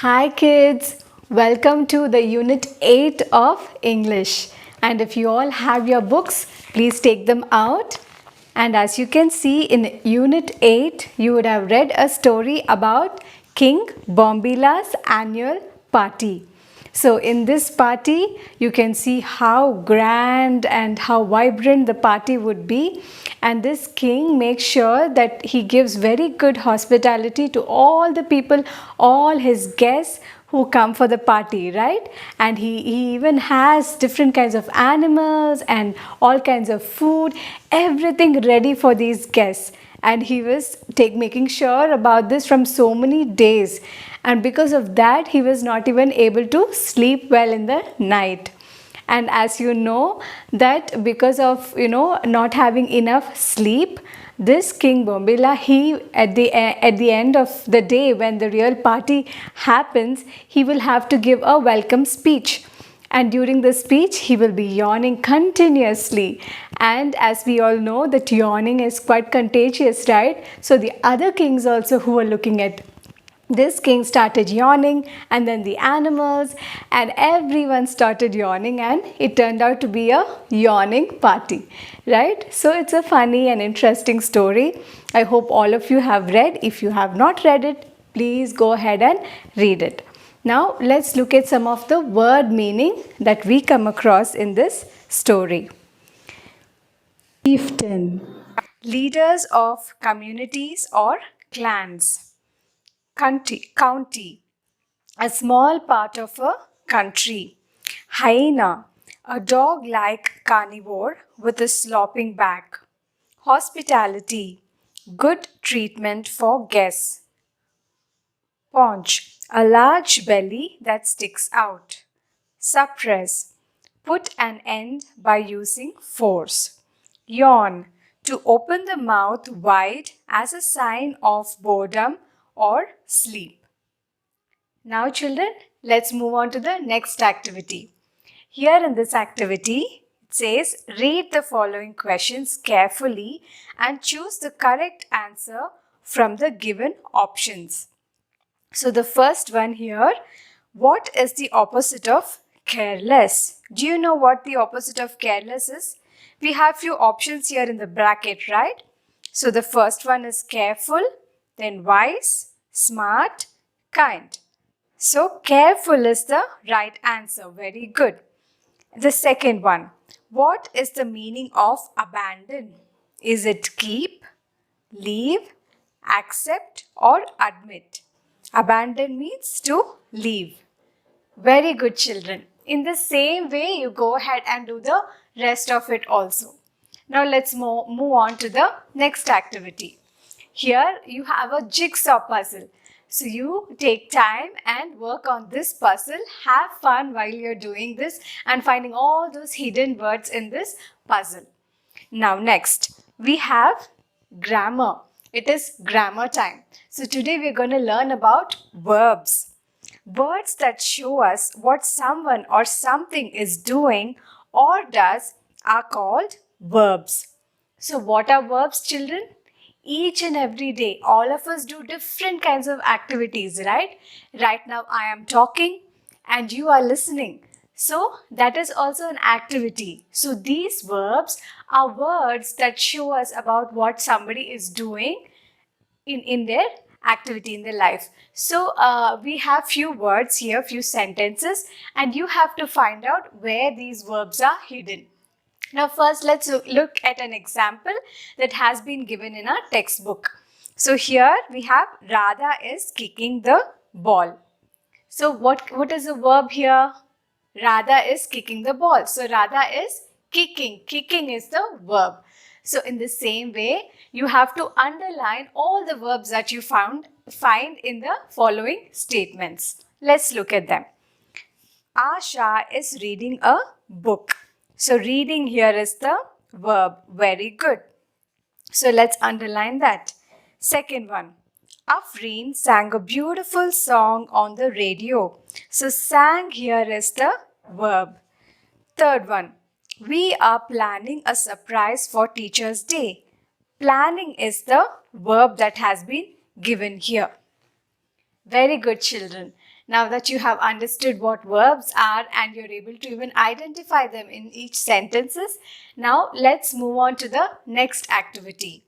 Hi kids, welcome to the Unit 8 of English. And if you all have your books, please take them out. And as you can see in Unit 8, you would have read a story about King Bombila's annual party. So in this party, you can see how grand and how vibrant the party would be. And this king makes sure that he gives very good hospitality to all the people, all his guests who come for the party, right? And he even has different kinds of animals and all kinds of food, everything ready for these guests. And he was making sure about this from so many days, and because of that he was not even able to sleep well in the night. And as you know that because of not having enough sleep, this King Bombila, he at the end of the day when the real party happens, he will have to give a welcome speech. And during the speech he will be yawning continuously, and as we all know that yawning is quite contagious, right? So the other kings also who were looking at this king started yawning, and then the animals and everyone started yawning, and it turned out to be a yawning party, right? So it's a funny and interesting story. I hope all of you have read. If you have not read it, please go ahead and read it. Now let's look at some of the word meaning that we come across in this story. Chieftain, leaders of communities or clans. County, a small part of a country. Hyena, a dog-like carnivore with a sloping back. Hospitality, good treatment for guests. Paunch, a large belly that sticks out. Suppress, put an end by using force. Yawn, to open the mouth wide as a sign of boredom or sleep. Now children, let's move on to the next activity. Here in this activity, it says read the following questions carefully and choose the correct answer from the given options. So the first one here, what is the opposite of careless? Do you know what the opposite of careless is? We have few options here in the bracket, right? So the first one is careful, then wise, smart, kind. So careful is the right answer. Very good. The second one, what is the meaning of abandon? Is it keep, leave, accept or admit? Abandon means to leave. Very good children. In the same way, you go ahead and do the rest of it also. Now let's move on to the next activity. Here you have a jigsaw puzzle. So you take time and work on this puzzle. Have fun while you're doing this and finding all those hidden words in this puzzle. Now next, we have grammar. It is grammar time. So today we're going to learn about verbs. Words that show us what someone or something is doing or does are called verbs. So what are verbs, children? Each and every day, all of us do different kinds of activities, right? Right now, I am talking and you are listening. So that is also an activity. So these verbs are words that show us about what somebody is doing in their activity in their life. So we have few words here, few sentences, and you have to find out where these verbs are hidden. Now first let's look at an example that has been given in our textbook. So here we have Radha is kicking the ball. So what is the verb here? Radha is kicking the ball. So Radha is kicking. Kicking is the verb. So in the same way, you have to underline all the verbs that you find in the following statements. Let's look at them. Asha is reading a book. So reading here is the verb. Very good. So let's underline that. Second one. Afreen sang a beautiful song on the radio. So sang here is the verb. Third one. We are planning a surprise for Teacher's Day. Planning is the verb that has been given here. Very good children. Now that you have understood what verbs are and you're able to even identify them in each sentences, now let's move on to the next activity.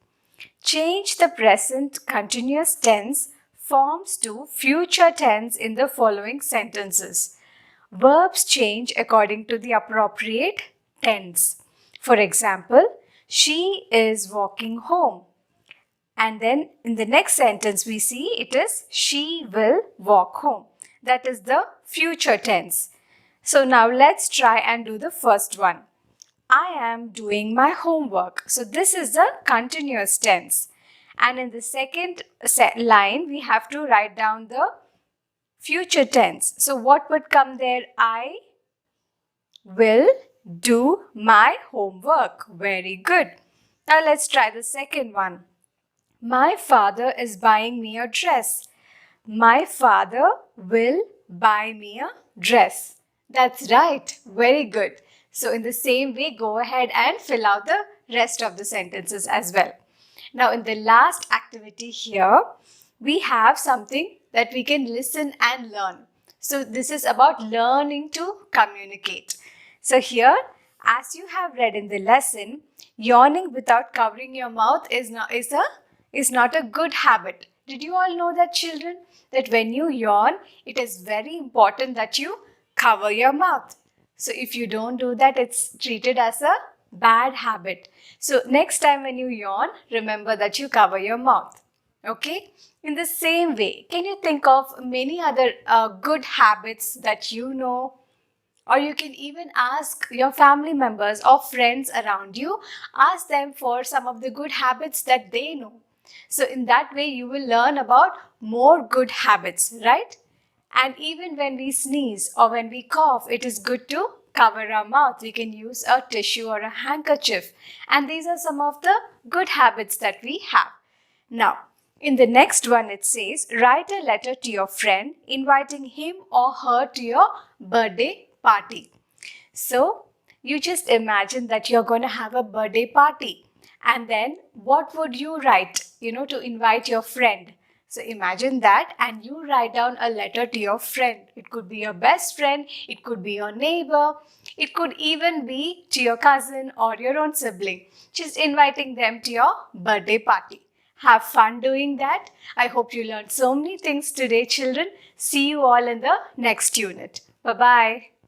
Change the present continuous tense forms to future tense in the following sentences. Verbs change according to the appropriate tense. For example, she is walking home. And then in the next sentence we see it is she will walk home. That is the future tense. So now let's try and do the first one. I am doing my homework. So this is the continuous tense. And in the second line we have to write down the future tense. So what would come there? I will do my homework. Very good. Now let's try the second one. My father is buying me a dress. My father will buy me a dress. That's right. Very good. So in the same way, go ahead and fill out the rest of the sentences as well. Now in the last activity here, we have something that we can listen and learn. So this is about learning to communicate. So here, as you have read in the lesson, yawning without covering your mouth is not a good habit. Did you all know that, children? That when you yawn, it is very important that you cover your mouth. So if you don't do that, it's treated as a bad habit. So next time when you yawn, remember that you cover your mouth. Okay? In the same way, can you think of many other good habits that you know? Or you can even ask your family members or friends around you, ask them for some of the good habits that they know. So in that way, you will learn about more good habits, right? And even when we sneeze or when we cough, it is good to cover our mouth. We can use a tissue or a handkerchief. And these are some of the good habits that we have. Now, in the next one, it says, write a letter to your friend inviting him or her to your birthday party. So, you just imagine that you're going to have a birthday party. And then what would you write, to invite your friend? So imagine that and you write down a letter to your friend. It could be your best friend, it could be your neighbor, it could even be to your cousin or your own sibling. Just inviting them to your birthday party. Have fun doing that. I hope you learned so many things today, children. See you all in the next unit. Bye-bye.